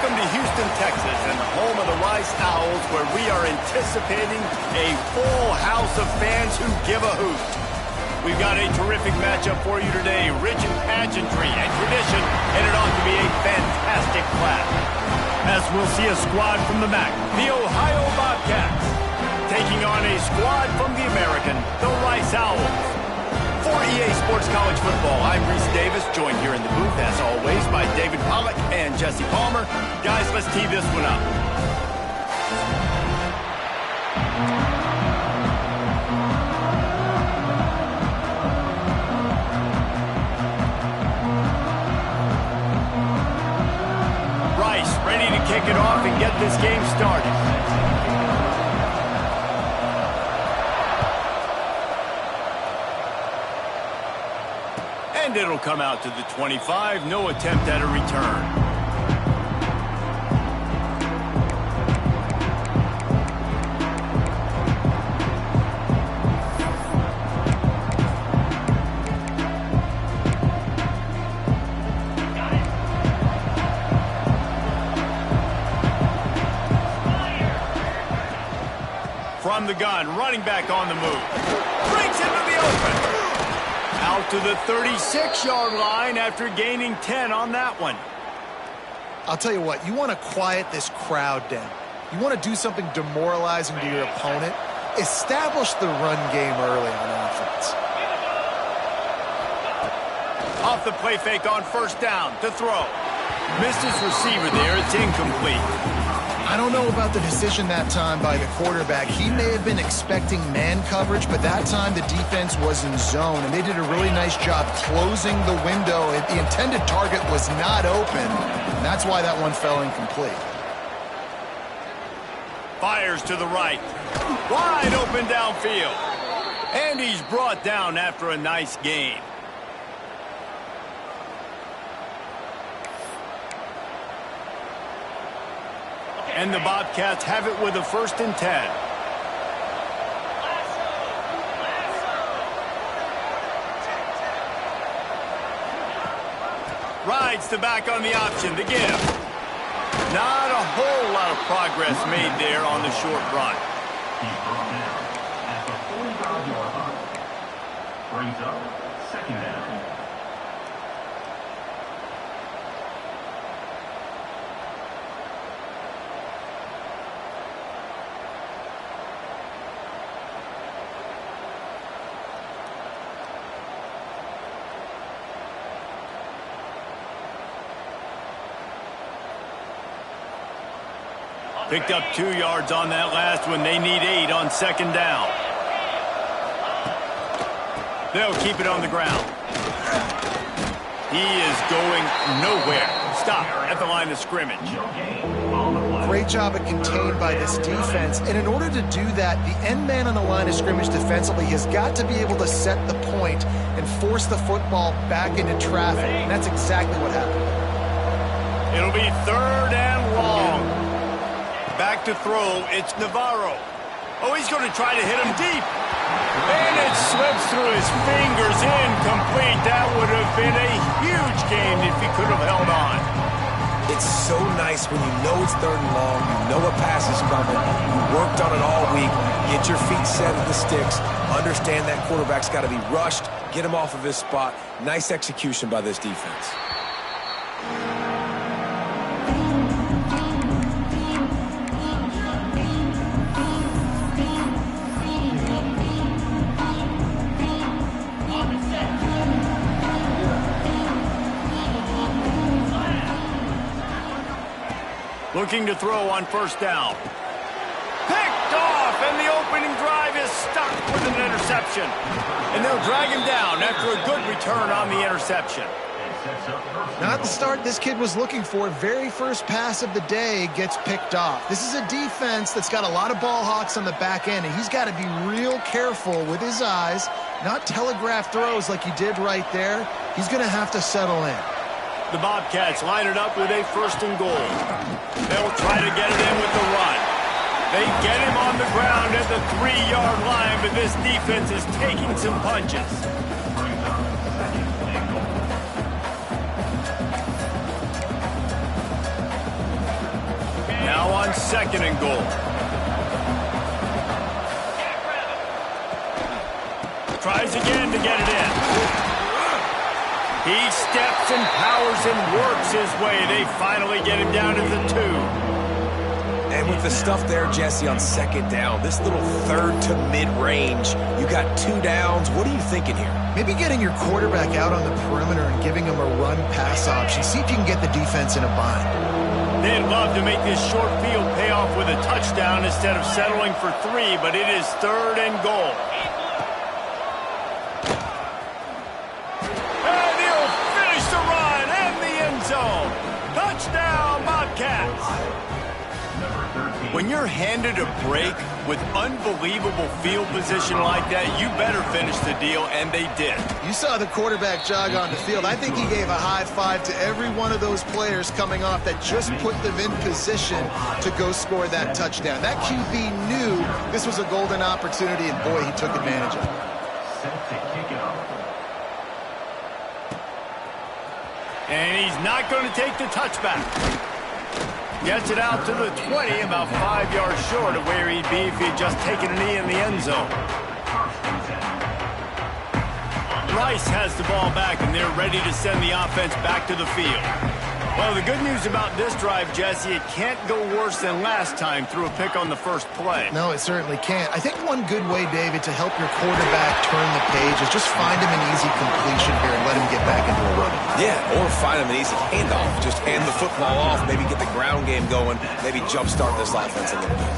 Welcome to Houston, Texas, and the home of the Rice Owls, where we are anticipating a full house of fans who give a hoot. We've got a terrific matchup for you today, rich in pageantry and tradition, and it ought to be a fantastic clash. As we'll see a squad from the MAC, the Ohio Bobcats, taking on a squad from the American, the Rice Owls. For EA Sports College Football, I'm Reese Davis, joined here in the booth, as always, by David Pollack and Jesse Palmer. Guys, let's tee this one up. Rice ready to kick it off and get this game started. And it'll come out to the 25. No attempt at a return. From the gun, running back on the move. Breaks into the open. Out to the 36-yard line after gaining 10 on that one. I'll tell you what, you want to quiet this crowd down. You want to do something demoralizing to your opponent. Establish the run game early on offense. Off the play fake on first down to throw. Missed his receiver there. It's incomplete. I don't know about the decision that time by the quarterback. He may have been expecting man coverage, but that time the defense was in zone, and they did a really nice job closing the window. The intended target was not open, and that's why that one fell incomplete. Fires to the right. Wide open downfield. And he's brought down after a nice gain. And the Bobcats have it with a 1st and 10. Rides the back on the option, the give. Not a whole lot of progress made there on the short run. He's brought down at the 45-yard line. Brings up 2nd down. Picked up 2 yards on that last one. They need 8 on 2nd down. They'll keep it on the ground. He is going nowhere. Stop at the line of scrimmage. Great job at contained by this defense. And in order to do that, the end man on the line of scrimmage defensively has got to be able to set the point and force the football back into traffic. And that's exactly what happened. It'll be 3rd and long. Back to throw, it's Navarro. Oh, he's going to try to hit him deep. And it slips through his fingers, incomplete. That would have been a huge gain if he could have held on. It's so nice when you know it's 3rd and long, you know a pass is coming, you worked on it all week, get your feet set at the sticks, understand that quarterback's got to be rushed, get him off of his spot. Nice execution by this defense. Looking to throw on 1st down. Picked off, and the opening drive is stuck with an interception. And they'll drag him down after a good return on the interception. Not the start this kid was looking for. Very first pass of the day gets picked off. This is a defense that's got a lot of ball hawks on the back end, and he's got to be real careful with his eyes, not telegraph throws like he did right there. He's going to have to settle in. The Bobcats line it up with a 1st and goal. They'll try to get it in with the run. They get him on the ground at the 3-yard line, but this defense is taking some punches. 2nd and goal. Tries again to get it in. He steps and powers and works his way. They finally get him down to the 2. And with the stuff there, Jesse, on 2nd down, this little 3rd to mid-range, you got 2 downs. What are you thinking here? Maybe getting your quarterback out on the perimeter and giving him a run-pass option. See if you can get the defense in a bind. They'd love to make this short field pay off with a touchdown instead of settling for 3, but it is 3rd and goal. And he'll finish the run in the end zone. Touchdown, Bobcats. When you're handed a break with unbelievable field position like that, you better finish the deal, and they did. You saw the quarterback jog on the field. I think he gave a high five to every one of those players coming off that just put them in position to go score that touchdown. That QB knew this was a golden opportunity, and boy, he took advantage of it. Set to kick it off. And he's not going to take the touchback. Gets it out to the 20, about 5 yards short of where he'd be if he'd just taken a knee in the end zone. Rice has the ball back, and they're ready to send the offense back to the field. Well, the good news about this drive, Jesse, it can't go worse than last time through a pick on the first play. No, it certainly can't. I think one good way, David, to help your quarterback turn the page is just find him an easy completion here and let him get back into a run. Yeah, or find him an easy handoff. Just hand the football off, maybe get the ground game going, maybe jumpstart this offense a little bit.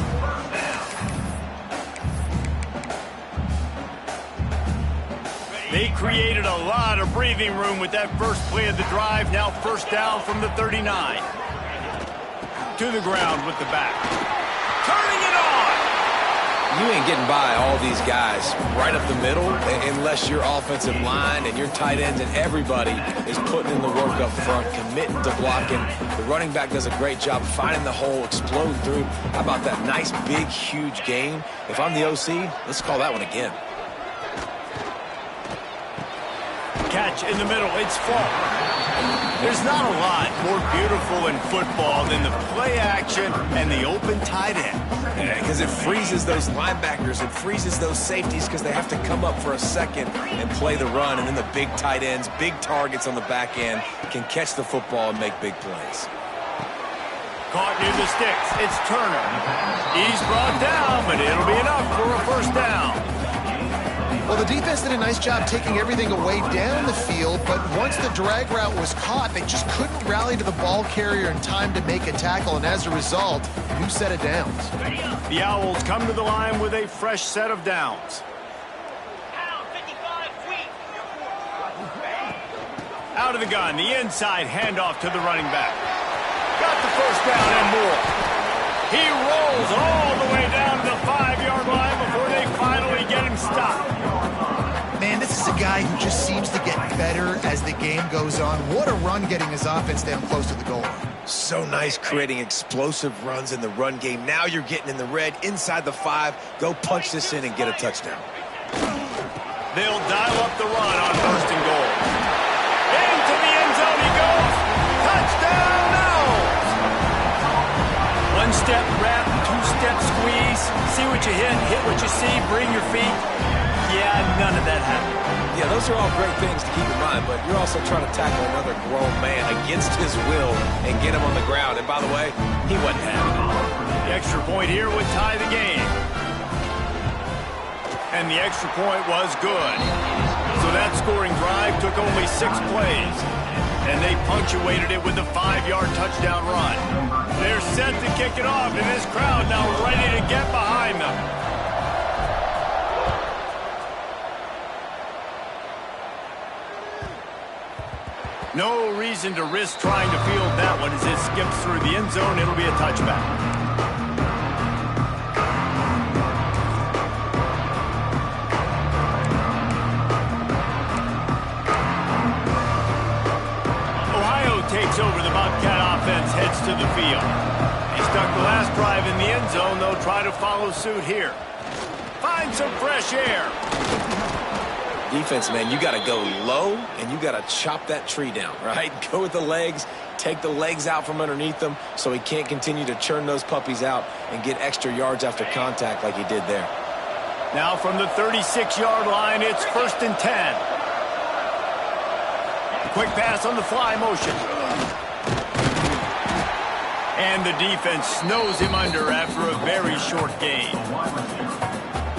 They created a lot of breathing room with that first play of the drive. Now 1st down from the 39. To the ground with the back. Turning it on! You ain't getting by all these guys right up the middle unless your offensive line and your tight ends and everybody is putting in the work up front, committing to blocking. The running back does a great job finding the hole, exploding through. How about that nice, big, huge gain? If I'm the OC, let's call that one again. Catch in the middle, it's Falk. There's not a lot more beautiful in football than the play action and the open tight end. Yeah, because it freezes those linebackers, it freezes those safeties because they have to come up for a second and play the run, and then the big tight ends, big targets on the back end can catch the football and make big plays. Caught near the sticks, it's Turner. He's brought down, but it'll be enough for a 1st down. Well, the defense did a nice job taking everything away down the field, but once the drag route was caught, they just couldn't rally to the ball carrier in time to make a tackle, and as a result, new set of downs. The Owls come to the line with a fresh set of downs. Out of the gun, the inside handoff to the running back. Got the 1st down and more. He rolls all the way down to the 5-yard line before they finally get him stopped. Man, this is a guy who just seems to get better as the game goes on. What a run getting his offense down close to the goal line. So nice creating explosive runs in the run game. Now you're getting in the red, inside the 5. Go punch this in and get a touchdown. They'll dial up the run on 1st and goal. Into the end zone he goes. Touchdown, Owls! 1-step wrap, 2-step squeeze. See what you hit what you see, bring your feet. Yeah, none of that happened. Yeah, those are all great things to keep in mind, but you're also trying to tackle another grown man against his will and get him on the ground. And by the way, he wasn't having it. The extra point here would tie the game. And the extra point was good. So that scoring drive took only 6 plays. And they punctuated it with a 5-yard touchdown run. They're set to kick it off, and this crowd now ready to get behind them. No reason to risk trying to field that one as it skips through the end zone. It'll be a touchback. Ohio takes over. The Bobcat offense heads to the field. He stuck the last drive in the end zone. They'll try to follow suit here. Find some fresh air. Defense, man, you got to go low, and you got to chop that tree down, right? Go with the legs, take the legs out from underneath them so he can't continue to churn those puppies out and get extra yards after contact like he did there. Now from the 36-yard line, it's 1st and 10. Quick pass on the fly motion. And the defense snows him under after a very short gain.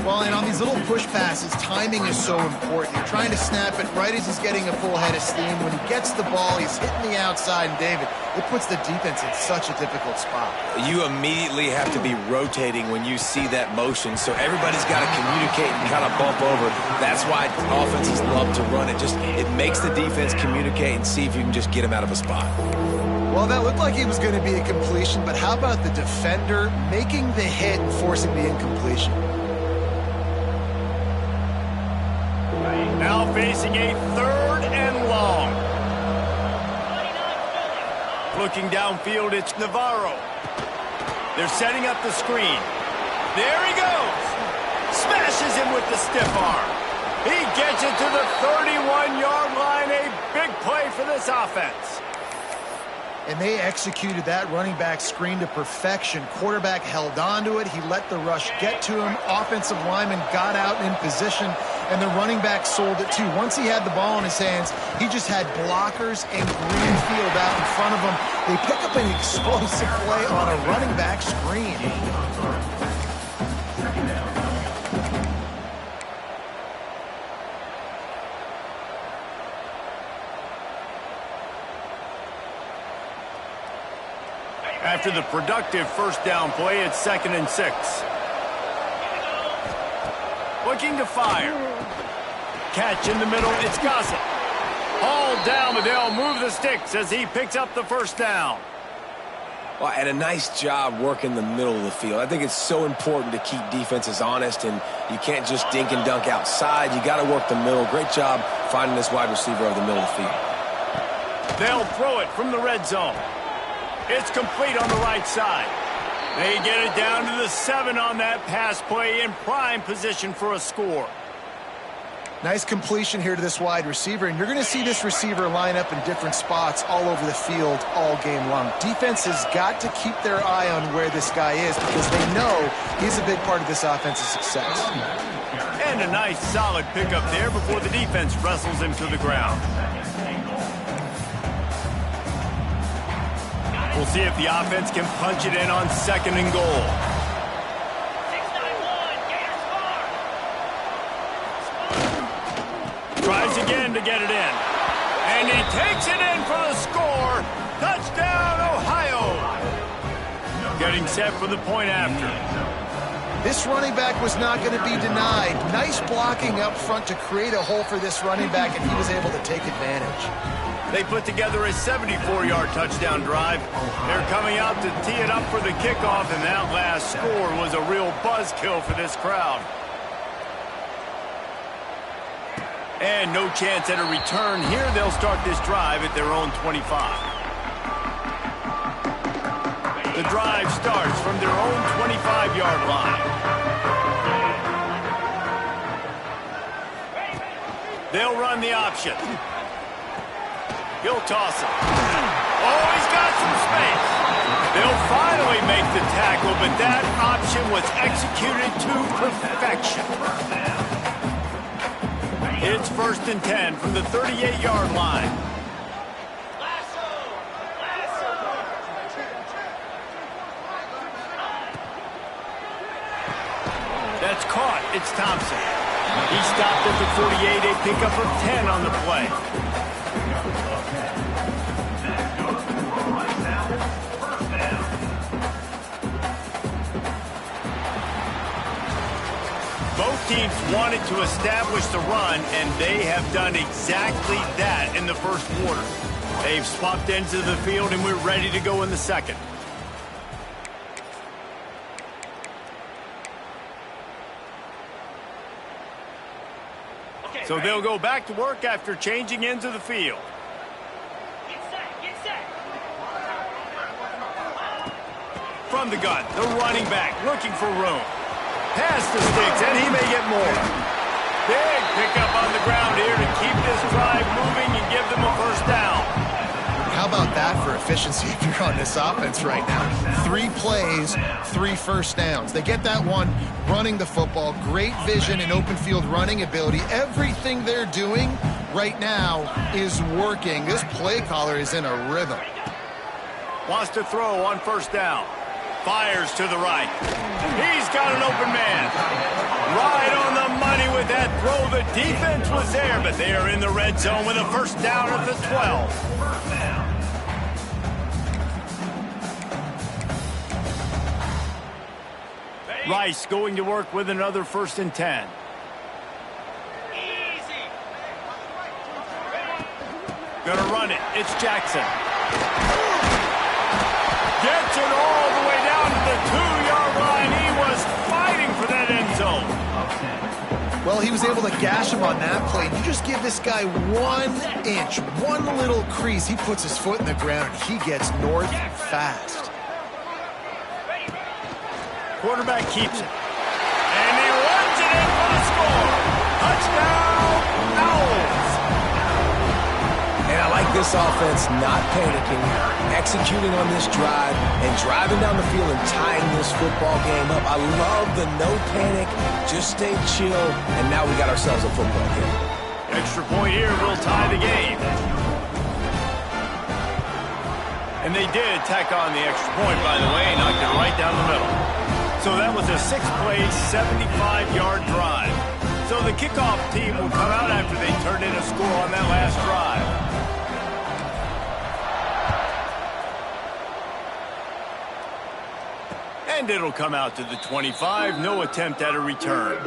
Well, and on these little push passes, timing is so important. You're trying to snap it right as he's getting a full head of steam. When he gets the ball, he's hitting the outside, and David, it puts the defense in such a difficult spot. You immediately have to be rotating when you see that motion, so everybody's got to communicate and kind of bump over. That's why offenses love to run it. It makes the defense communicate and see if you can just get him out of a spot. Well, that looked like he was going to be a completion, but how about the defender making the hit and forcing the incompletion? Now facing a 3rd and long. Looking downfield, it's Navarro. They're setting up the screen. There he goes. Smashes him with the stiff arm. He gets it to the 31-yard line. A big play for this offense. And they executed that running back screen to perfection. Quarterback held on to it. He let the rush get to him. Offensive lineman got out in position, and the running back sold it too. Once he had the ball in his hands, he just had blockers and green field out in front of him. They pick up an explosive play on a running back screen. After the productive 1st down play, it's 2nd and 6. Looking to fire. Catch in the middle, it's Gossett. Hauled down, but they'll move the sticks as he picks up the 1st down. Well, and a nice job working the middle of the field. I think it's so important to keep defenses honest, and you can't just dink and dunk outside. You got to work the middle. Great job finding this wide receiver over the middle of the field. They'll throw it from the red zone. It's complete on the right side. They get it down to the 7 on that pass play, in prime position for a score. Nice completion here to this wide receiver, and you're going to see this receiver line up in different spots all over the field all game long. Defense has got to keep their eye on where this guy is because they know he's a big part of this offense's success. And a nice solid pickup there before the defense wrestles him to the ground. We'll see if the offense can punch it in on 2nd and goal. 6-9-1, tries again to get it in. And he takes it in for the score. Touchdown, Ohio. Getting set for the point after. This running back was not going to be denied. Nice blocking up front to create a hole for this running back, and he was able to take advantage. They put together a 74-yard touchdown drive. They're coming out to tee it up for the kickoff, and that last score was a real buzzkill for this crowd. And no chance at a return here. They'll start this drive at their own 25. The drive starts from their own 25-yard line. They'll run the option. He'll toss it. Oh, he's got some space. They'll finally make the tackle, but that option was executed to perfection. It's 1st and 10 from the 38-yard line. That's caught. It's Thompson. He stopped at the 48, a pickup of 10 on the play. Both teams wanted to establish the run, and they have done exactly that in the 1st quarter. They've swapped ends of the field, and we're ready to go in the 2nd. So they'll go back to work after changing ends of the field. From the gun, the running back looking for room. Past the sticks, and he may get more. Big pickup on the ground drive moving and give them a first down. How about that for efficiency if you're on this offense right now? 3 plays, 3 first downs. They get that one running the football. Great vision and open field running ability. Everything they're doing right now is working. This play caller is in a rhythm. Wants to throw on first down. Fires to the right. He's got an open man. Right on the money with that throw. The defense was there, but they are in the red zone with a first down at the 12. Rice going to work with another 1st and 10. Gonna run it. It's Jackson. Gets it all the way down to the 2-yard line. He was fighting for that end zone. Well, he was able to gash him on that play. You just give this guy 1 inch, one little crease. He puts his foot in the ground. He gets north fast. Quarterback keeps it. And he runs it in for the score. Touchdown, Owls. And I like this offense not panicking, executing on this drive, and driving down the field and tying this football game up. I love the no panic, just stay chill, and now we got ourselves a football game. Extra point here will tie the game. And they did tack on the extra point, by the way, knocked it right down the middle. So that was a 6-play, 75-yard drive. So the kickoff team will come out after they turned in a score on that last drive. And it'll come out to the 25. No attempt at a return.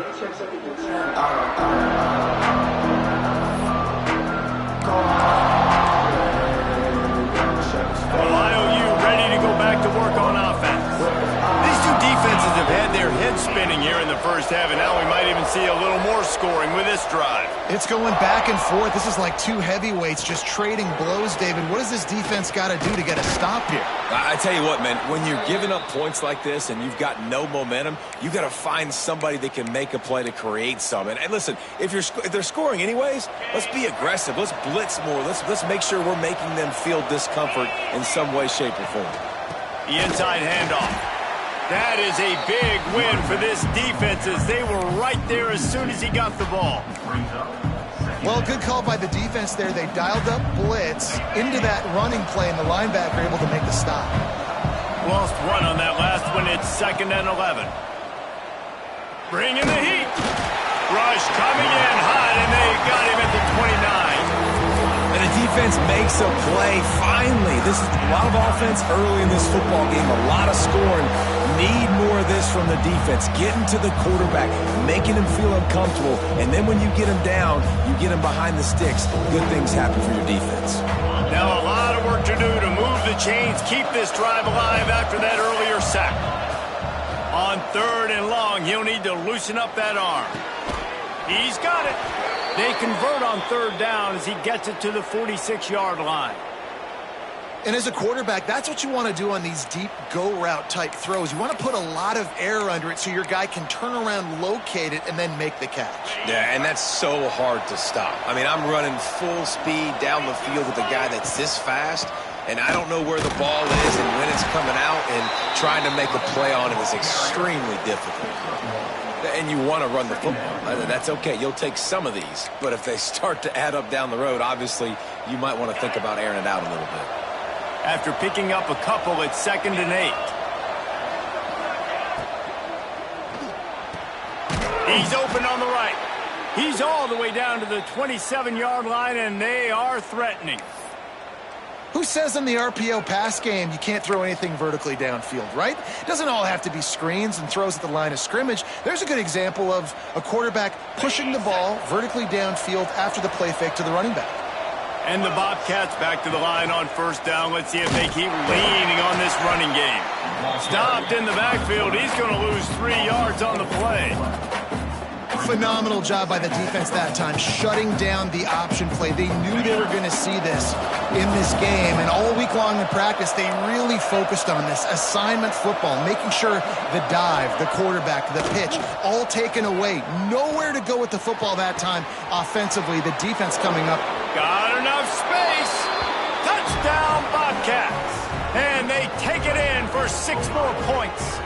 Well, IOU ready to go back to work on offense. These two defenses have had their heads spinning here in the first half, and now we might even see a little more scoring with this drive. It's going back and forth. This is like 2 heavyweights just trading blows, David. What does this defense got to do to get a stop here? I tell you what, man, when you're giving up points like this and you've got no momentum, you got to find somebody that can make a play to create some. And listen, if they're scoring anyways, let's be aggressive. Let's blitz more. Let's make sure we're making them feel discomfort in some way, shape, or form. The inside handoff. That is a big win for this defense as they were right there as soon as he got the ball. Well, good call by the defense there. They dialed up blitz into that running play, and the linebacker able to make the stop. Lost 1 on that last one. It's 2nd and 11. Bringing the heat. Rush coming in hot, and they got him at the 29. And the defense makes a play. Finally, this is a lot of offense early in this football game, a lot of scoring. Need more of this from the defense. Getting to the quarterback, making him feel uncomfortable, and then when you get him down, you get him behind the sticks. Good things happen for your defense. Now a lot of work to do to move the chains, keep this drive alive after that earlier sack. On 3rd and long, he'll need to loosen up that arm. He's got it. They convert on 3rd down as he gets it to the 46-yard line. And as a quarterback, that's what you want to do on these deep go-route type throws. You want to put a lot of air under it so your guy can turn around, locate it, and then make the catch. Yeah, and that's so hard to stop. I mean, I'm running full speed down the field with a guy that's this fast, and I don't know where the ball is and when it's coming out, and trying to make a play on it is extremely difficult. And you want to run the football. That's okay. You'll take some of these. But if they start to add up down the road, obviously you might want to think about airing it out a little bit. After picking up a couple, it's 2nd and 8. He's open on the right. He's all the way down to the 27-yard line, and they are threatening. Who says in the RPO pass game you can't throw anything vertically downfield, right? It doesn't all have to be screens and throws at the line of scrimmage. There's a good example of a quarterback pushing the ball vertically downfield after the play fake to the running back. And the Bobcats back to the line on 1st down. Let's see if they keep leaning on this running game. Stopped in the backfield. He's going to lose 3 yards on the play. Phenomenal job by the defense that time, shutting down the option play. They knew they were going to see this in this game, and all week long in practice, they really focused on this assignment football, making sure the dive, the quarterback, the pitch, all taken away. Nowhere to go with the football that time offensively. The defense coming up Got enough space. Touchdown, Bobcats. And they take it in for 6 more points.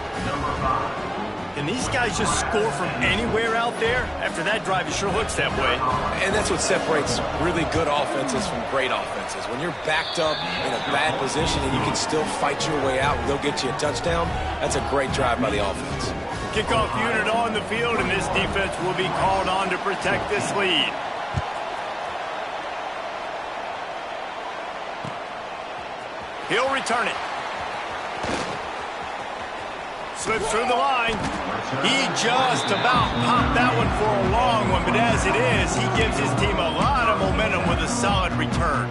Can these guys just score from anywhere out there? After that drive, it sure looks that way. And that's what separates really good offenses from great offenses. When you're backed up in a bad position and you can still fight your way out and go get you a touchdown, that's a great drive by the offense. Kickoff unit on the field, and this defense will be called on to protect this lead. He'll return it. Slips through the line. He just about popped that one for a long one, but as it is, he gives his team a lot of momentum with a solid return.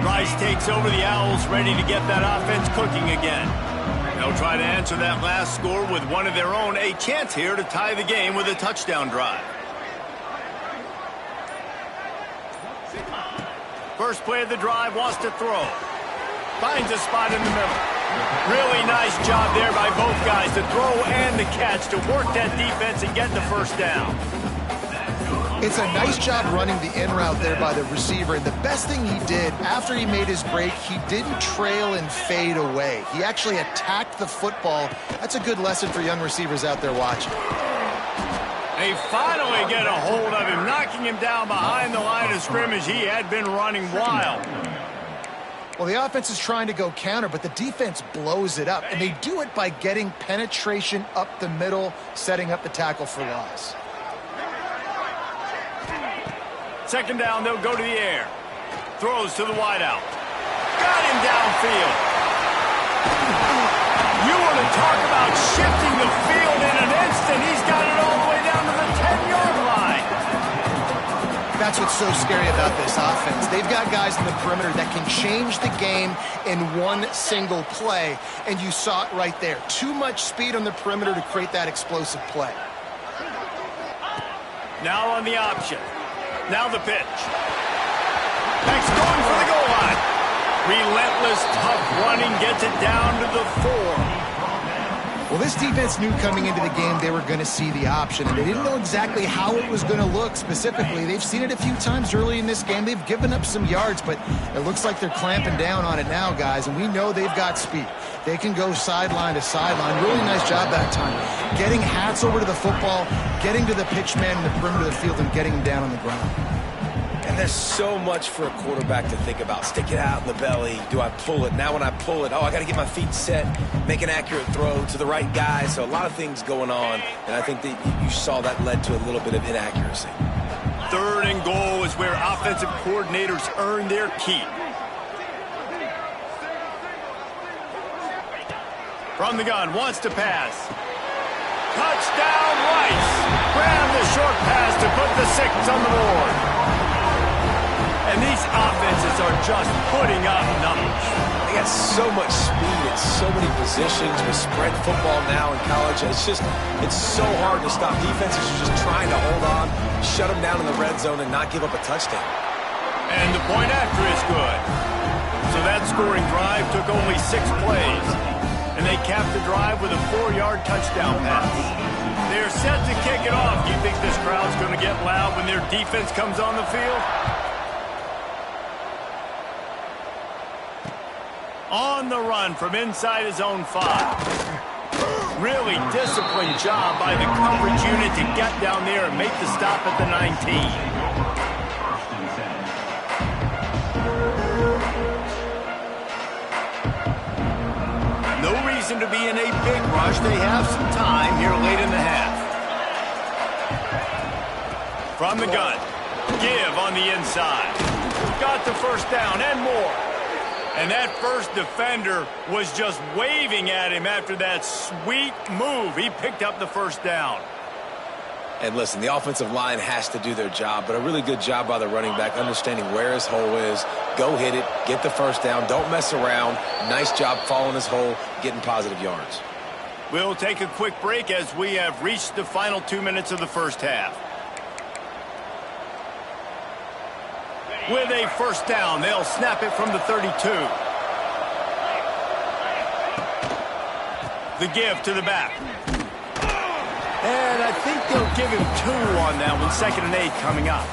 Rice takes over the Owls, ready to get that offense cooking again. They'll try to answer that last score with one of their own, a chance here to tie the game with a touchdown drive. First play of the drive, wants to throw. Finds a spot in the middle. Really nice job there by both guys to throw and the catch to work that defense and get the first down. It's a nice job running the in route there by the receiver. And the best thing he did after he made his break, he didn't trail and fade away. He actually attacked the football. That's a good lesson for young receivers out there watching. They finally get a hold of him, knocking him down behind the line of scrimmage. He had been running wild. Well, the offense is trying to go counter, but the defense blows it up. And they do it by getting penetration up the middle, setting up the tackle for loss. Second down, they'll go to the air. Throws to the wideout. Got him downfield. You want to talk about shifting the field in an instant. He's got it all the way down to the 10-yard line. That's what's so scary about this offense. They've got guys in the perimeter that can change the game in one single play, and you saw it right there. Too much speed on the perimeter to create that explosive play. Now on the option. Now the pitch. Next going for the goal line. Relentless, tough running gets it down to the 4. Well, this defense knew coming into the game they were going to see the option, and they didn't know exactly how it was going to look specifically. They've seen it a few times early in this game. They've given up some yards, but it looks like they're clamping down on it now, guys, and we know they've got speed. They can go sideline to sideline. Really nice job that time. Getting hats over to the football, getting to the pitch man in the perimeter of the field, and getting him down on the ground. And there's so much for a quarterback to think about. Stick it out in the belly. Do I pull it? Now when I pull it, I got to get my feet set, make an accurate throw to the right guy. So a lot of things going on, and I think that you saw that led to a little bit of inaccuracy. Third and goal is where offensive coordinators earn their keep. From the gun, wants to pass. Touchdown, Rice. Grab the short pass to put the 6 on the board. And these offenses are just putting up numbers. They got so much speed at so many positions with spread football now in college. It's so hard to stop. Defenses are just trying to hold on, shut them down in the red zone, and not give up a touchdown. And the point after is good. So that scoring drive took only 6 plays. And they capped the drive with a 4-yard touchdown pass. They're set to kick it off. Do you think this crowd's going to get loud when their defense comes on the field? On the run from inside his own 5. Really disciplined job by the coverage unit to get down there and make the stop at the 19. No reason to be in a big rush. They have some time here late in the half. From the gun. Give on the inside. Got the first down and more. And that first defender was just waving at him after that sweet move. He picked up the first down. And listen, the offensive line has to do their job, but a really good job by the running back, understanding where his hole is. Go hit it, get the first down, don't mess around. Nice job following his hole, getting positive yards. We'll take a quick break as we have reached the final 2 minutes of the first half. With a first down, they'll snap it from the 32. The give to the back. And I think they'll give him 2 on that one. 2nd and 8 coming up.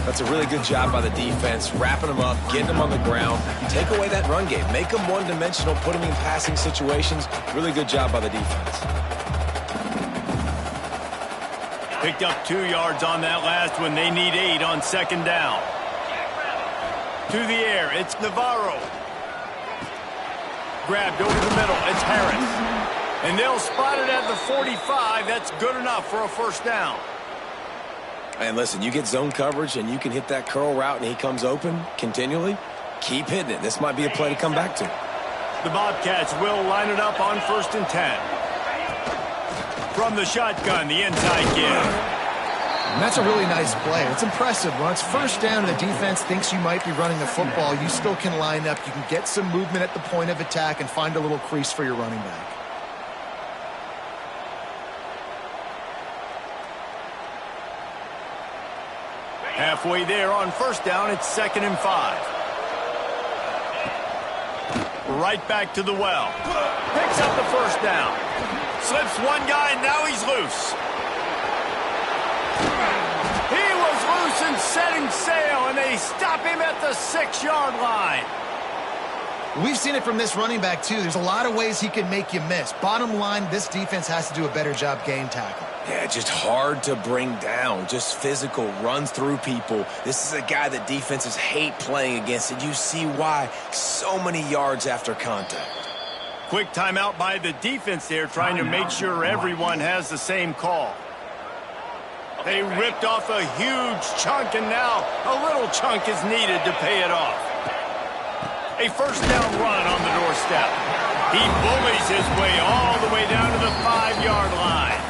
That's a really good job by the defense, wrapping them up, getting them on the ground. Take away that run game. Make them one-dimensional, put them in passing situations. Really good job by the defense. Picked up 2 yards on that last one. They need 8 on second down. To the air, it's Navarro. Grabbed over the middle, it's Harris. And they'll spot it at the 45. That's good enough for a first down. And listen, you get zone coverage and you can hit that curl route and he comes open continually. Keep hitting it. This might be a play to come back to. The Bobcats will line it up on 1st and 10. From the shotgun, the inside give. And that's a really nice play. It's impressive. When it's first down and the defense thinks you might be running the football, you still can line up. You can get some movement at the point of attack and find a little crease for your running back. Halfway there on first down, it's 2nd and 5. Right back to the well. Picks up the first down. Slips one guy, and now he's loose. He was loose and setting sail, and they stop him at the 6-yard line. We've seen it from this running back, too. There's a lot of ways he can make you miss. Bottom line, this defense has to do a better job game tackling. Yeah, just hard to bring down. Just physical, runs through people. This is a guy that defenses hate playing against, and you see why. So many yards after contact. Quick timeout by the defense there, trying to make sure everyone has the same call. They ripped off a huge chunk, and now a little chunk is needed to pay it off. A first down run on the doorstep. He bullies his way all the way down to the 5-yard line.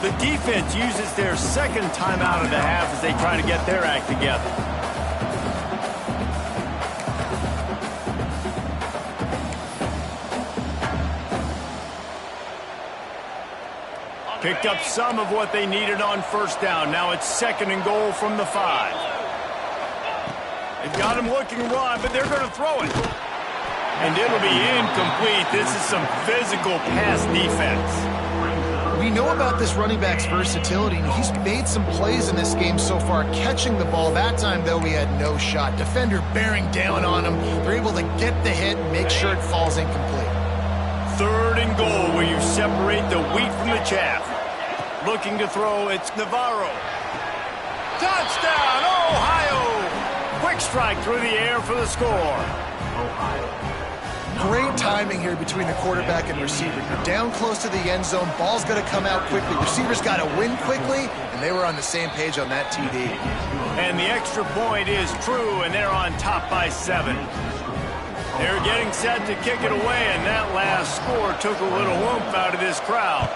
The defense uses their second timeout of the half as they try to get their act together. Picked up some of what they needed on first down. Now it's 2nd and goal from the 5. They've got him looking run, but they're going to throw it. And it'll be incomplete. This is some physical pass defense. We know about this running back's versatility, and he's made some plays in this game so far, catching the ball. That time, though, he had no shot. Defender bearing down on him. They're able to get the hit and make sure it falls incomplete. 3rd and goal, where you separate the wheat from the chaff. Looking to throw, it's Navarro. Touchdown, Ohio! Quick strike through the air for the score. Great timing here between the quarterback and receiver. You're down close to the end zone. Ball's going to come out quickly. Receivers got to win quickly, and they were on the same page on that TD. And the extra point is true, and they're on top by 7. They're getting set to kick it away, and that last score took a little oomph out of this crowd.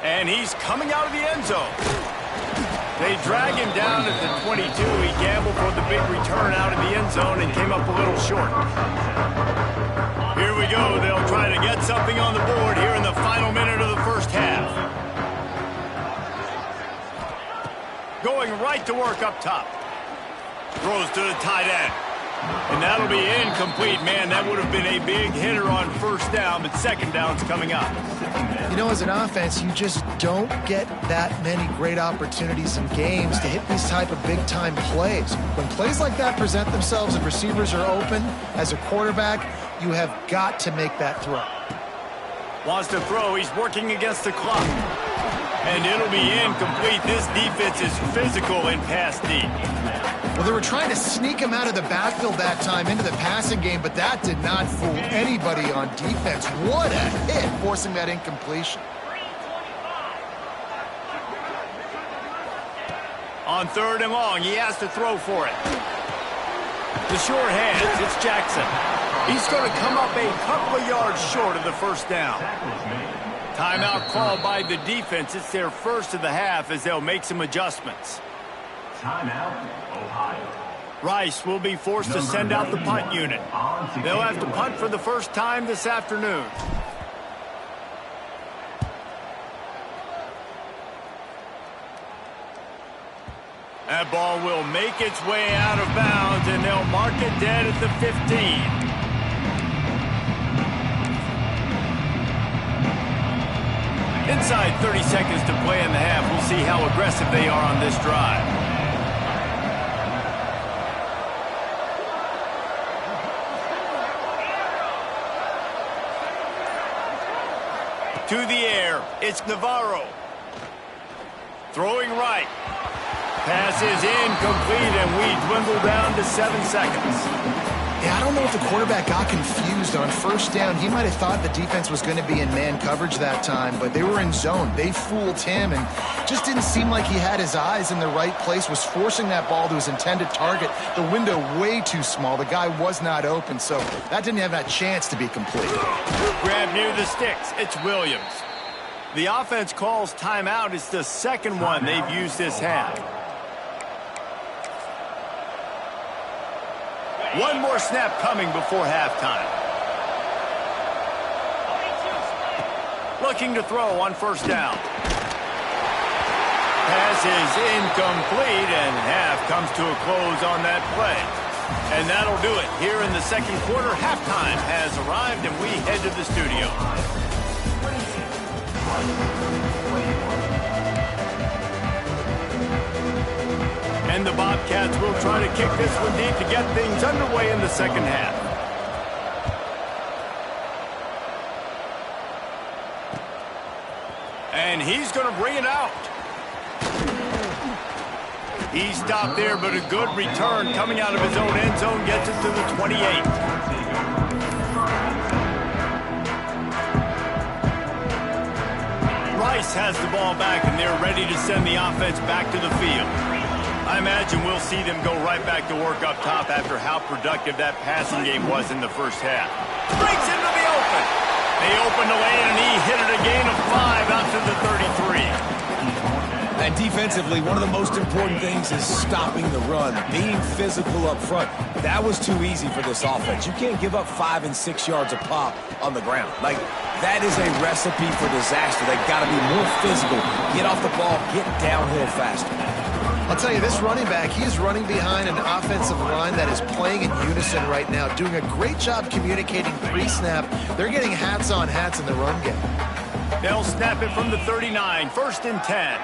And he's coming out of the end zone. They drag him down at the 22. He gambled for the big return out of the end zone and came up a little short. Here we go. They'll try to get something on the board here in the final minute of the first half. Going right to work up top. Throws to the tight end. And that'll be incomplete. Man, that would have been a big hitter on first down, but second down's coming up. You know, as an offense, you just don't get that many great opportunities in games to hit these type of big-time plays. When plays like that present themselves and receivers are open, as a quarterback, you have got to make that throw. Wants to throw. He's working against the clock. And it'll be incomplete. This defense is physical in pass deep. Well, they were trying to sneak him out of the backfield that time into the passing game, but that did not fool anybody on defense. What a hit, forcing that incompletion. On 3rd and long, he has to throw for it. The short hands, it's Jackson. He's going to come up a couple of yards short of the first down. Timeout called by the defense. It's their first of the half as they'll make some adjustments. Timeout, Ohio. Rice will be forced to send out the punt unit. They'll have to punt for the first time this afternoon. That ball will make its way out of bounds, and they'll mark it dead at the 15. Inside 30 seconds to play in the half. We'll see how aggressive they are on this drive. To the air, it's Navarro. Throwing right. Pass is incomplete, and we dwindle down to 7 seconds. Yeah, I don't know if the quarterback got confused on first down. He might have thought the defense was going to be in man coverage that time, but they were in zone. They fooled him and just didn't seem like he had his eyes in the right place, was forcing that ball to his intended target. The window way too small. The guy was not open, so that didn't have that chance to be complete. Grab near the sticks. It's Williams. The offense calls timeout. It's the second one they've used this half. One more snap coming before halftime. Looking to throw on first down. Pass is incomplete, and half comes to a close on that play. And that'll do it. Here in the second quarter, halftime has arrived, and we head to the studio. And the Bobcats will try to kick this one deep to get things underway in the second half. And he's going to bring it out. He stopped there, but a good return coming out of his own end zone gets it to the 28. Rice has the ball back, and they're ready to send the offense back to the field. I imagine we'll see them go right back to work up top after how productive that passing game was in the first half. Breaks into the open. They open the lane, and he hit it a gain of 5 out to the 33. And defensively, one of the most important things is stopping the run, being physical up front. That was too easy for this offense. You can't give up 5 and 6 yards a pop on the ground. Like, that is a recipe for disaster. They've got to be more physical, get off the ball, get downhill faster. I'll tell you, this running back, he is running behind an offensive line that is playing in unison right now, doing a great job communicating pre-snap. They're getting hats on hats in the run game. They'll snap it from the 39, 1st and 10.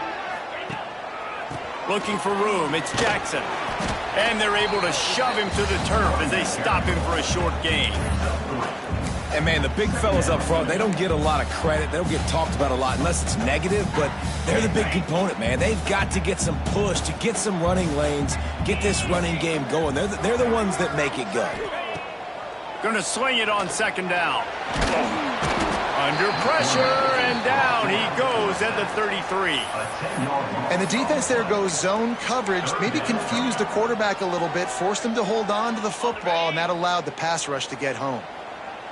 Looking for room, it's Jackson. And they're able to shove him to the turf as they stop him for a short gain. And, man, the big fellas up front, they don't get a lot of credit. They don't get talked about a lot unless it's negative, but they're the big component, man. They've got to get some push, to get some running lanes, get this running game going. They're the ones that make it go. Going to swing it on second down. Under pressure, and down he goes at the 33. And the defense there goes zone coverage, maybe confused the quarterback a little bit, forced him to hold on to the football, and that allowed the pass rush to get home.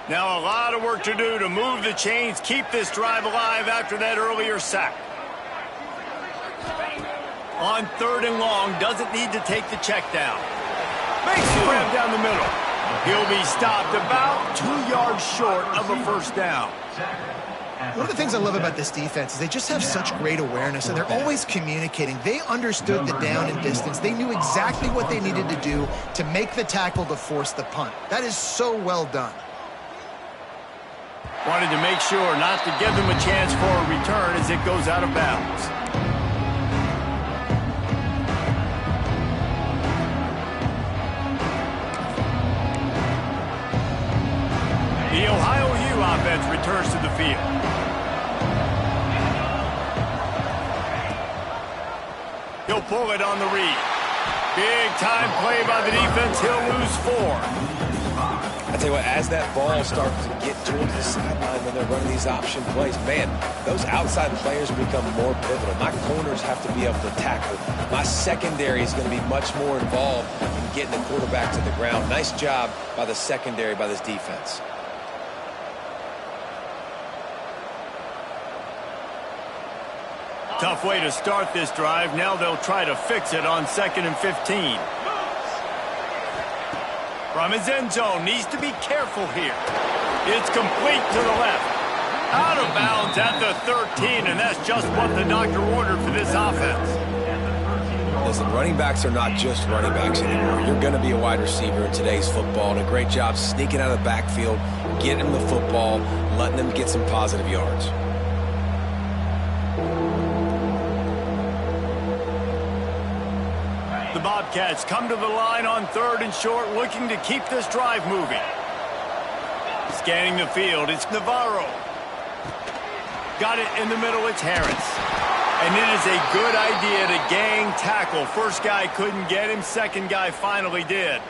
Now a lot of work to do to move the chains, keep this drive alive after that earlier sack. On 3rd and long, doesn't need to take the check down. Makes the grab down the middle. He'll be stopped about 2 yards short of a first down. One of the things I love about this defense is they just have such great awareness, and they're always communicating. They understood the down and distance. They knew exactly what they needed to do to make the tackle to force the punt. That is so well done. Wanted to make sure not to give them a chance for a return as it goes out of bounds. The Ohio U offense returns to the field. He'll pull it on the read. Big time play by the defense. He'll lose 4. I tell you what, as that ball starts to get towards the sideline when they're running these option plays, man, those outside players become more pivotal. My corners have to be able to tackle. My secondary is going to be much more involved in getting the quarterback to the ground. Nice job by the secondary, by this defense. Tough way to start this drive. Now they'll try to fix it on 2nd and 15. From his end zone, needs to be careful here. It's complete to the left. Out of bounds at the 13, and that's just what the doctor ordered for this offense. Listen, running backs are not just running backs anymore. You're going to be a wide receiver in today's football, and a great job sneaking out of the backfield, getting them the football, letting them get some positive yards. The Bobcats come to the line on 3rd and short, looking to keep this drive moving. Scanning the field, it's Navarro. Got it in the middle, it's Harris. And it is a good idea to gang tackle. First guy couldn't get him, second guy finally did.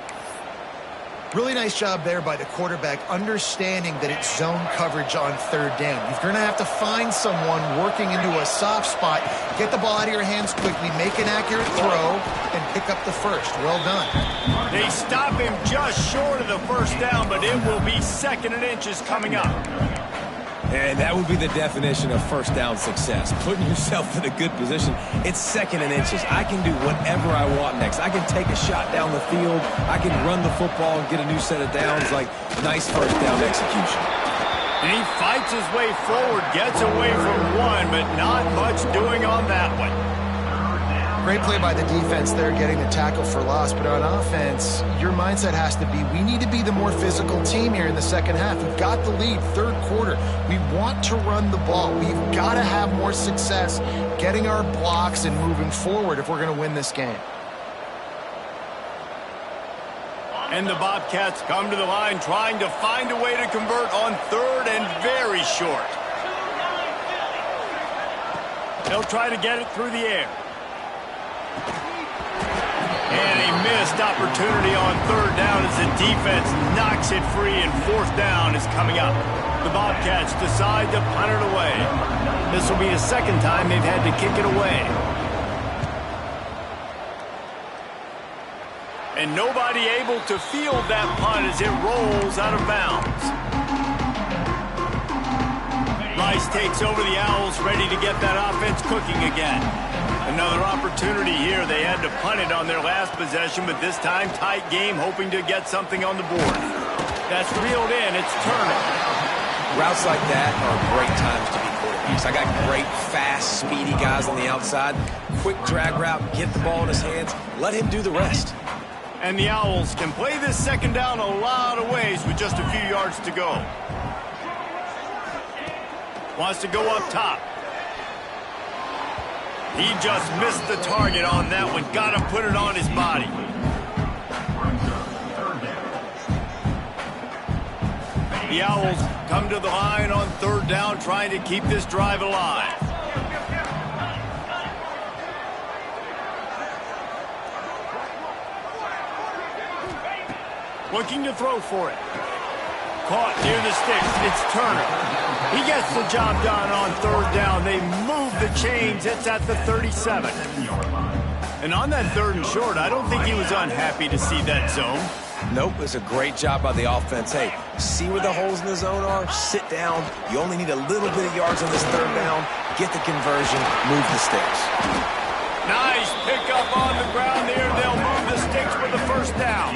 Really nice job there by the quarterback, understanding that it's zone coverage on 3rd down. You're going to have to find someone working into a soft spot, get the ball out of your hands quickly, make an accurate throw, and pick up the first. Well done. They stop him just short of the first down, but it will be 2nd and inches coming up. And that would be the definition of first down success. Putting yourself in a good position. It's 2nd and inches. I can do whatever I want next. I can take a shot down the field. I can run the football and get a new set of downs. Like, nice first down execution. And he fights his way forward, gets away from one, but not much doing on that one. Great play by the defense there, getting the tackle for loss. But on offense, your mindset has to be, we need to be the more physical team here in the second half. We've got the lead, 3rd quarter. We want to run the ball. We've got to have more success getting our blocks and moving forward if we're going to win this game. And the Bobcats come to the line trying to find a way to convert on 3rd and very short. They'll try to get it through the air. And a missed opportunity on 3rd down as the defense knocks it free, and 4th down is coming up. The Bobcats decide to punt it away. This will be the 2nd time they've had to kick it away. And nobody able to field that punt as it rolls out of bounds. Rice takes over the Owls, ready to get that offense cooking again. Another opportunity here. They had to punt it on their last possession, but this time tight game, hoping to get something on the board. That's reeled in. It's Turner. Routes like that are great times to be quarterbacks. I got great, fast, speedy guys on the outside. Quick drag route, get the ball in his hands. Let him do the rest. And the Owls can play this 2nd down a lot of ways with just a few yards to go. Wants to go up top. He just missed the target on that one. Got to put it on his body. The Owls come to the line on 3rd down, trying to keep this drive alive. Looking to throw for it. Caught near the sticks. It's Turner. He gets the job done on 3rd down. They move the chains. It's at the 37. And on that 3rd and short, I don't think he was unhappy to see that zone. Nope, it's a great job by the offense. Hey, see where the holes in the zone are? Sit down. You only need a little bit of yards on this 3rd down. Get the conversion. Move the sticks. Nice pickup on the ground there. They'll move the sticks for the 1st down.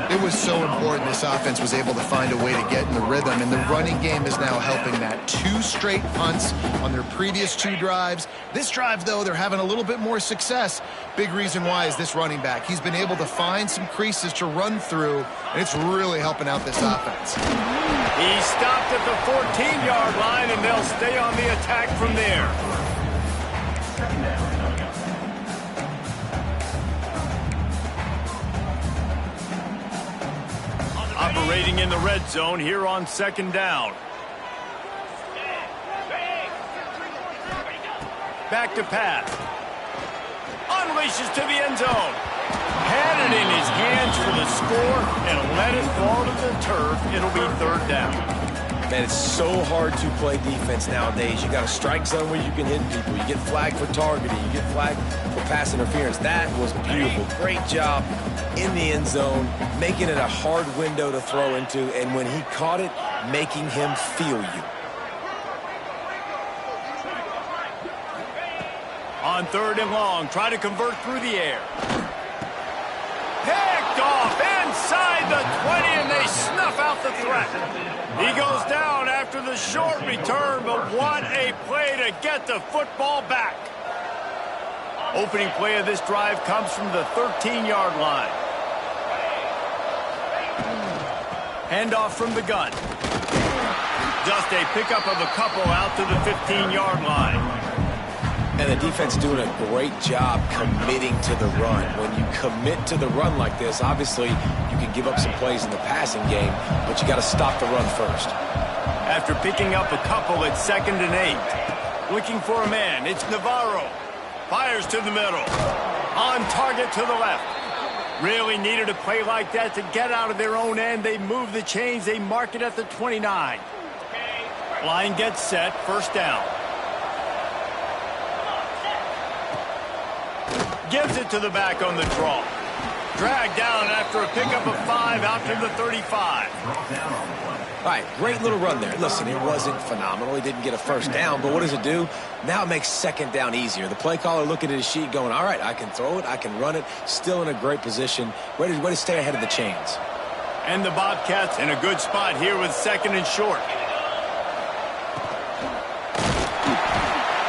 It was so important this offense was able to find a way to get in the rhythm, and the running game is now helping that. 2 straight punts on their previous 2 drives. This drive, though, they're having a little bit more success. Big reason why is this running back. He's been able to find some creases to run through, and it's really helping out this offense. He stopped at the 14-yard line, and they'll stay on the attack from there. Operating in the red zone here on 2nd down. Back to pass. Unleashes to the end zone. Had it in his hands for the score and let it fall to the turf. It'll be 3rd down. Man, it's so hard to play defense nowadays. You got a strike zone where you can hit people. You get flagged for targeting. You get flagged for pass interference. That was beautiful. Great job in the end zone, making it a hard window to throw into, and when he caught it, making him feel you. On 3rd and long, try to convert through the air. Picked off inside the 20, and they snuff out the threat. He goes down after the short return, but what a play to get the football back. Opening play of this drive comes from the 13-yard line. Handoff from the gun. Just a pickup of a couple out to the 15-yard line. And the defense doing a great job committing to the run. When you commit to the run like this, obviously you can give up some plays in the passing game, but you got to stop the run first. After picking up a couple at 2nd and 8, looking for a man, it's Navarro. Fires to the middle. On target to the left. Really needed a play like that to get out of their own end. They move the chains. They mark it at the 29. Line gets set. First down. Gives it to the back on the draw. Dragged down after a pickup of 5 out to the 35. All right, great little run there. Listen, it wasn't phenomenal. He didn't get a first down, but what does it do? Now it makes 2nd down easier. The play caller looking at his sheet going, all right, I can throw it, I can run it, still in a great position, ready to stay ahead of the chains. And the Bobcats in a good spot here with 2nd and short.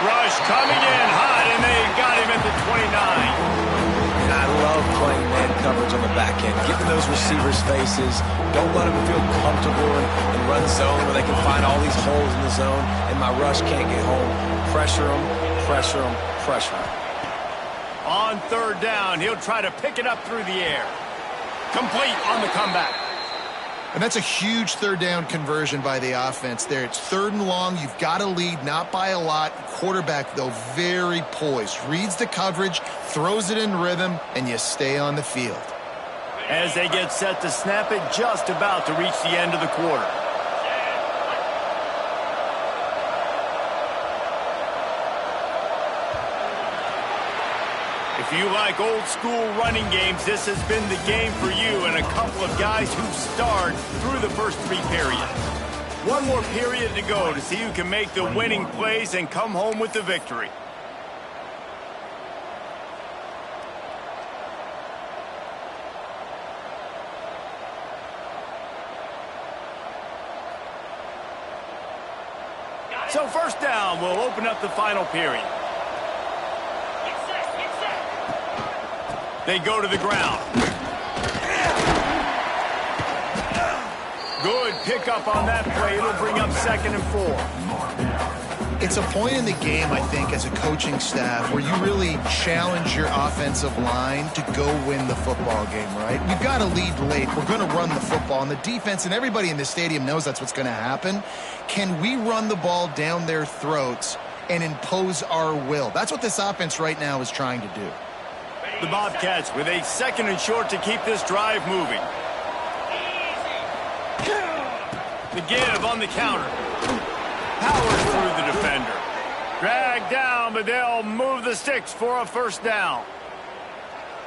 Rush coming in hot, and they got him at the 29. And I love playing man coverage on the back end, getting those receivers' faces. Don't let them feel comfortable in run zone where they can find all these holes in the zone, and my rush can't get home. Pressure them, pressure them, pressure them. On 3rd down, he'll try to pick it up through the air. Complete on the comeback. And that's a huge 3rd down conversion by the offense there. It's 3rd and long. You've got to lead, not by a lot. Quarterback, though, very poised. Reads the coverage, throws it in rhythm, and you stay on the field. As they get set to snap it, just about to reach the end of the quarter. If you like old school running games, this has been the game for you and a couple of guys who starred through the first 3 periods. One more period to go to see who can make the winning plays and come home with the victory. So first down will open up the final period. They go to the ground. Good pickup on that play. It'll bring up 2nd and 4. It's a point in the game, I think, as a coaching staff where you really challenge your offensive line to go win the football game, right? We've got to lead late. We're going to run the football. And the defense and everybody in the stadium knows that's what's going to happen. Can we run the ball down their throats and impose our will? That's what this offense right now is trying to do. The Bobcats with a 2nd and short to keep this drive moving. The give on the counter. Powers through the defender. Dragged down, but they'll move the sticks for a first down.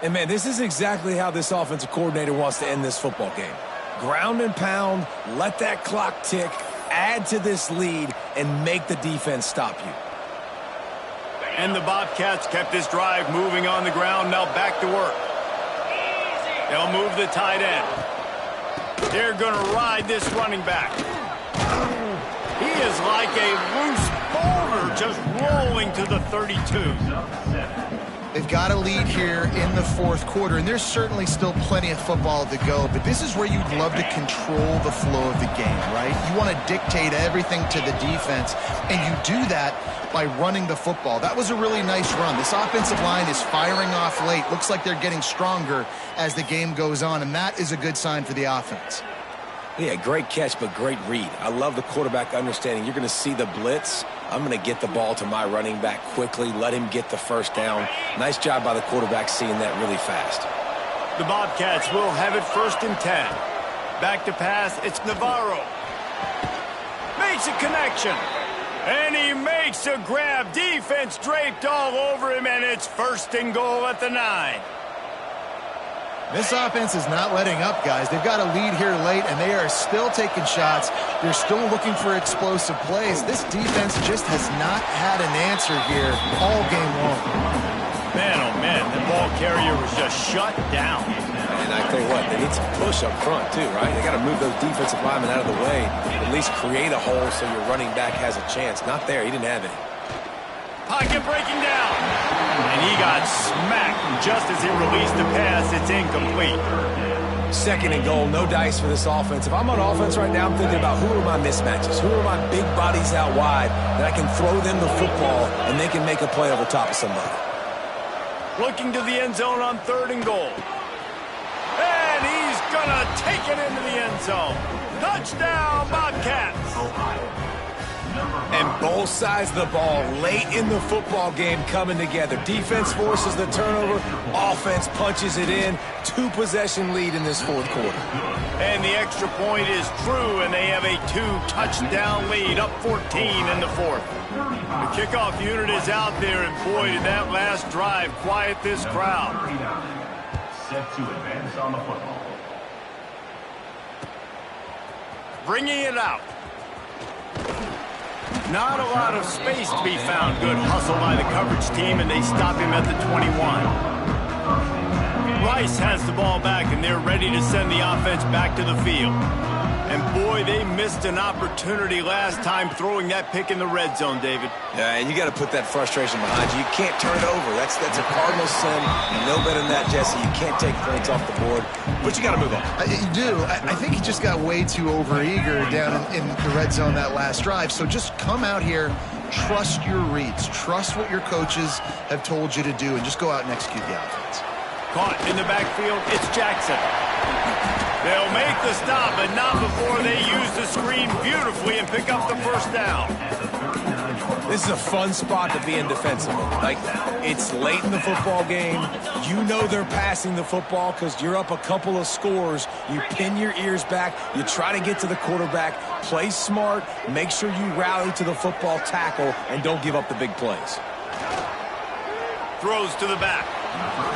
And, man, this is exactly how this offensive coordinator wants to end this football game. Ground and pound, let that clock tick, add to this lead, and make the defense stop you. And the Bobcats kept this drive moving on the ground. Now back to work. They'll move the tight end. They're going to ride this running back. He is like a loose boulder just rolling to the 32. They've got to lead here in the 4th quarter, and there's certainly still plenty of football to go, but this is where you'd love to control the flow of the game, right? You want to dictate everything to the defense, and you do that by running the football. That was a really nice run. This offensive line is firing off late. Looks like they're getting stronger as the game goes on, and that is a good sign for the offense. Yeah, great catch, but great read. I love the quarterback understanding. You're going to see the blitz. I'm going to get the ball to my running back quickly, let him get the first down. Nice job by the quarterback seeing that really fast. The Bobcats will have it 1st and 10. Back to pass, it's Navarro. Makes a connection. And he makes a grab. Defense draped all over him, and it's 1st and goal at the 9. This offense is not letting up, guys. They've got a lead here late, and they are still taking shots. They're still looking for explosive plays. This defense just has not had an answer here all game long. Man, oh man, the ball carrier was just shut down. And I tell you what, they need some push up front too, right? They got to move those defensive linemen out of the way, at least create a hole so your running back has a chance. Not there. He didn't have any. Pocket breaking down. And he got smacked just as he released the pass. It's incomplete. Second and goal, no dice for this offense. If I'm on offense right now, I'm thinking about who are my mismatches? Who are my big bodies out wide that I can throw them the football and they can make a play over top of somebody. Looking to the end zone on 3rd and goal. And he's going to take it into the end zone. Touchdown, Bobcats. And both sides of the ball late in the football game coming together. Defense forces the turnover. Offense punches it in. 2-possession lead in this 4th quarter. And the extra point is true, and they have a 2-touchdown lead, up 14 in the 4th. The kickoff unit is out there, and boy, did that last drive quiet this crowd. Set to advance on the football. Bringing it out. Not a lot of space to be found. Good hustle by the coverage team, and they stop him at the 21. Rice has the ball back, and they're ready to send the offense back to the field. And boy, they missed an opportunity last time throwing that pick in the red zone, David. Yeah, and you got to put that frustration behind you. You can't turn it over. That's a cardinal sin. You know better than that, Jesse. You can't take points off the board, but you got to move on. You do. I think he just got way too overeager down in the red zone that last drive. So just come out here, trust your reads, trust what your coaches have told you to do, and just go out and execute the offense. Caught in the backfield, it's Jackson. They'll make the stop, but not before they use the screen beautifully and pick up the first down. This is a fun spot to be in defensively. Like, it's late in the football game. You know they're passing the football because you're up a couple of scores. You pin your ears back. You try to get to the quarterback. Play smart. Make sure you rally to the football tackle and don't give up the big plays. Throws to the back.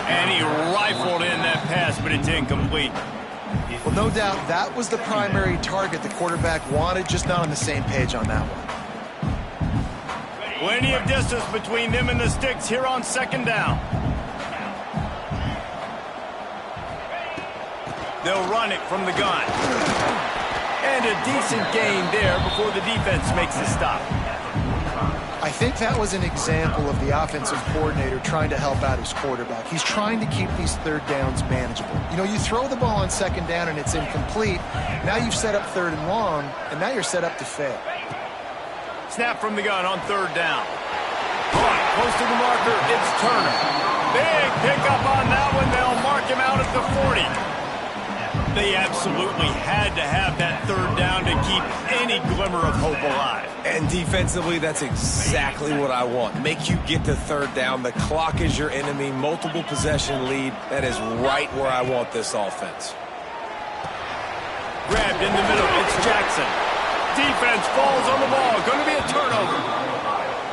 And he rifled in that pass, but it's incomplete. Well, no doubt that was the primary target the quarterback wanted, just not on the same page on that one. Plenty of distance between them and the sticks here on 2nd down. They'll run it from the gun. And a decent gain there before the defense makes the stop. I think that was an example of the offensive coordinator trying to help out his quarterback. He's trying to keep these 3rd downs manageable. You know, you throw the ball on 2nd down and it's incomplete. Now you've set up 3rd and long, and now you're set up to fail. Snap from the gun on 3rd down. Close to the marker, it's Turner. Big pickup on that one. They'll mark him out at the 40. They absolutely had to have that 3rd down to keep any glimmer of hope alive. And defensively, that's exactly what I want. Make you get to 3rd down. The clock is your enemy. Multiple possession lead. That is right where I want this offense. Grabbed in the middle. It's Jackson. Defense falls on the ball. Going to be a turnover.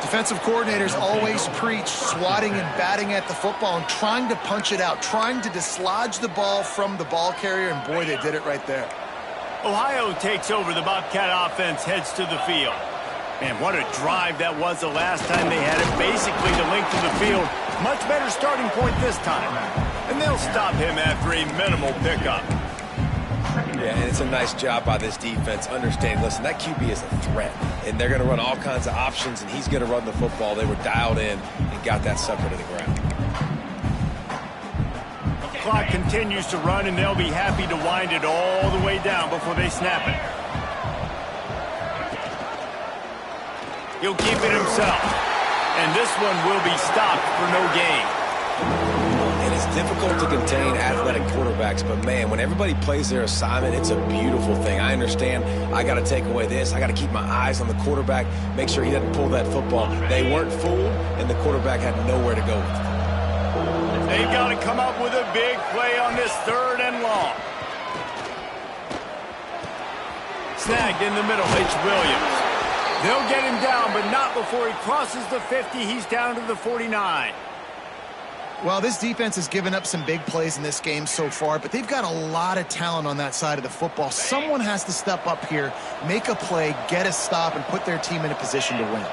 Defensive coordinators always preach swatting and batting at the football and trying to punch it out, trying to dislodge the ball from the ball carrier, and boy, they did it right there. Ohio takes over. The Bobcat offense heads to the field. Man, what a drive that was the last time they had it. Basically the length of the field. Much better starting point this time. And they'll stop him after a minimal pickup. Yeah, and it's a nice job by this defense. Understand, listen, that QB is a threat. And they're going to run all kinds of options, and he's going to run the football. They were dialed in and got that sucker to the ground. The clock continues to run, and they'll be happy to wind it all the way down before they snap it. He'll keep it himself. And this one will be stopped for no gain. And it's difficult to contain athletic quarterbacks, but man, when everybody plays their assignment, it's a beautiful thing. I understand I got to take away this. I got to keep my eyes on the quarterback, make sure he doesn't pull that football. They weren't fooled, and the quarterback had nowhere to go with it. They've got to come up with a big play on this 3rd and long. Snagged in the middle, it's Williams. They'll get him down, but not before he crosses the 50. He's down to the 49. Well, this defense has given up some big plays in this game so far, but they've got a lot of talent on that side of the football. Someone has to step up here, make a play, get a stop, and put their team in a position to win.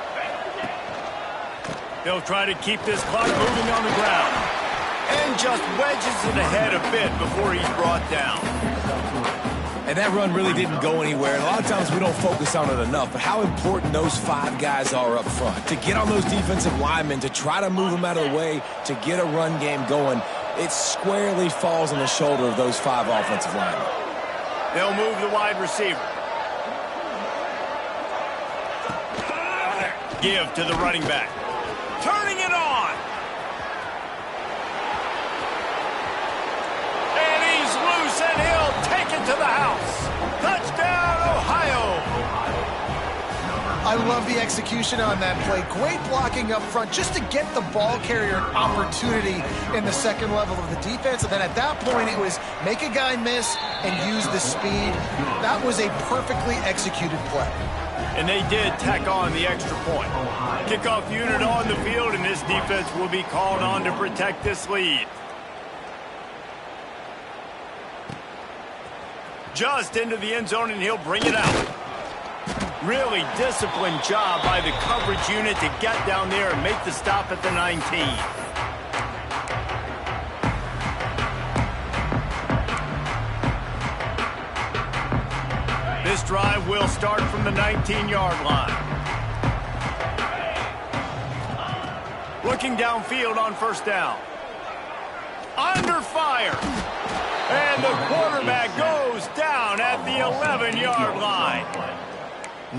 They'll try to keep this clock moving on the ground. And just wedges it ahead a bit before he's brought down. And that run really didn't go anywhere. And a lot of times we don't focus on it enough, but how important those 5 guys are up front. To get on those defensive linemen, to try to move them out of the way, to get a run game going. it squarely falls on the shoulder of those 5 offensive linemen. They'll move the wide receiver. Give to the running back. Turning it on. And he's loose, and he'll take it to the house. Touchdown, Ohio. I love the execution on that play. Great blocking up front just to get the ball carrier an opportunity in the second level of the defense. And then at that point, it was make a guy miss and use the speed. That was a perfectly executed play. And they did tack on the extra point. Kickoff unit on the field, and this defense will be called on to protect this lead. Just into the end zone, and he'll bring it out. Really disciplined job by the coverage unit to get down there and make the stop at the 19. This drive will start from the 19-yard line. Looking downfield on first down. Under fire. And the quarterback goes down at the 11-yard line.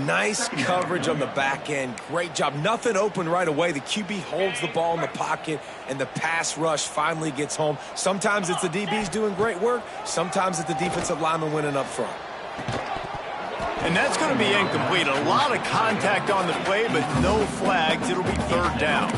Nice coverage on the back end. Great job. Nothing open right away. The QB holds the ball in the pocket, and the pass rush finally gets home. Sometimes it's the DBs doing great work. Sometimes it's the defensive lineman winning up front. And that's going to be incomplete. A lot of contact on the play, but no flags. It'll be third down.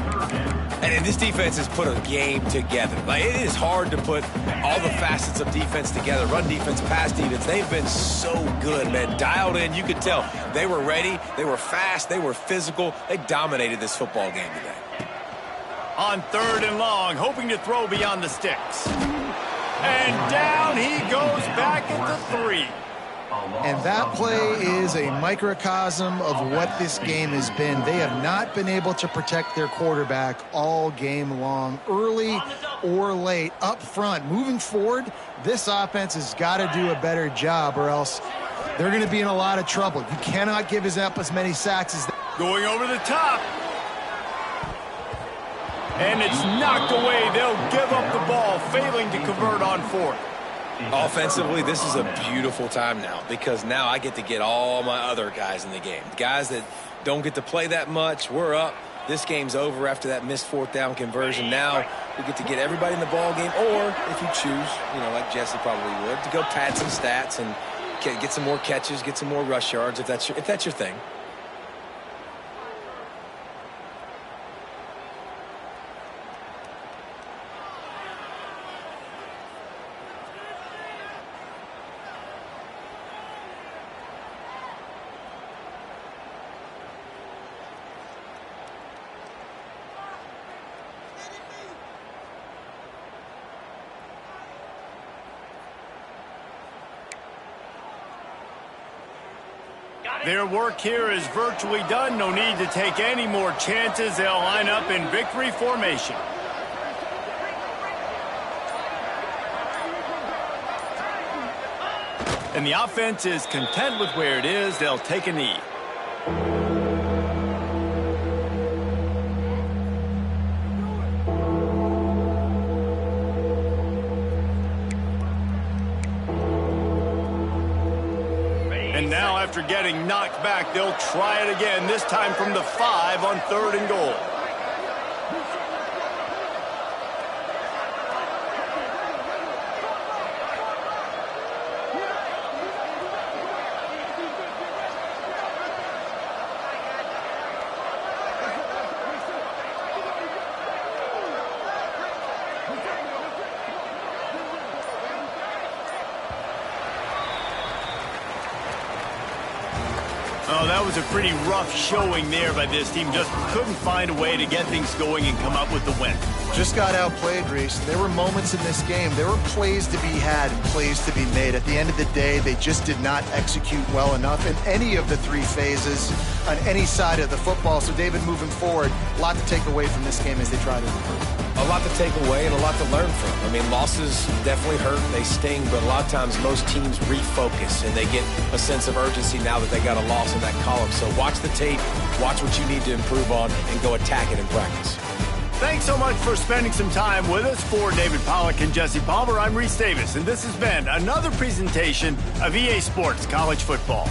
And this defense has put a game together. Like, it is hard to put all the facets of defense together. Run defense, pass defense. They've been so good, man. Dialed in. You could tell they were ready. They were fast. They were physical. They dominated this football game today. On third and long, hoping to throw beyond the sticks. And down he goes back at the 3. And that play is a microcosm of what this game has been. They have not been able to protect their quarterback all game long, early or late, up front. Moving forward, this offense has got to do a better job, or else they're going to be in a lot of trouble. You cannot give up as many sacks as that. Going over the top. And it's knocked away. They'll give up the ball, failing to convert on fourth. Offensively, this is a beautiful time now, because now I get to get all my other guys in the game. Guys that don't get to play that much, we're up. This game's over after that missed fourth down conversion. Now we get to get everybody in the ball game, or if you choose, like Jesse probably would, to go pad some stats and get some more catches, get some more rush yards, if that's your thing. Their work here is virtually done. No need to take any more chances. They'll line up in victory formation. And the offense is content with where it is. They'll take a knee. And now, after getting knocked back, they'll try it again, this time from the 5 on third and goal. Oh, that was a pretty rough showing there by this team. Just couldn't find a way to get things going and come up with the win. Just got outplayed, Reese. There were moments in this game. There were plays to be had and plays to be made. At the end of the day, they just did not execute well enough in any of the 3 phases on any side of the football. So, David, moving forward, a lot to take away from this game as they try to improve. A lot to take away and a lot to learn from. I mean, losses definitely hurt, they sting, but a lot of times most teams refocus and they get a sense of urgency now that they got a loss in that column. So watch the tape, watch what you need to improve on, and go attack it in practice. Thanks so much for spending some time with us. For David Pollack and Jesse Palmer, I'm Reese Davis, and this has been another presentation of EA Sports College Football.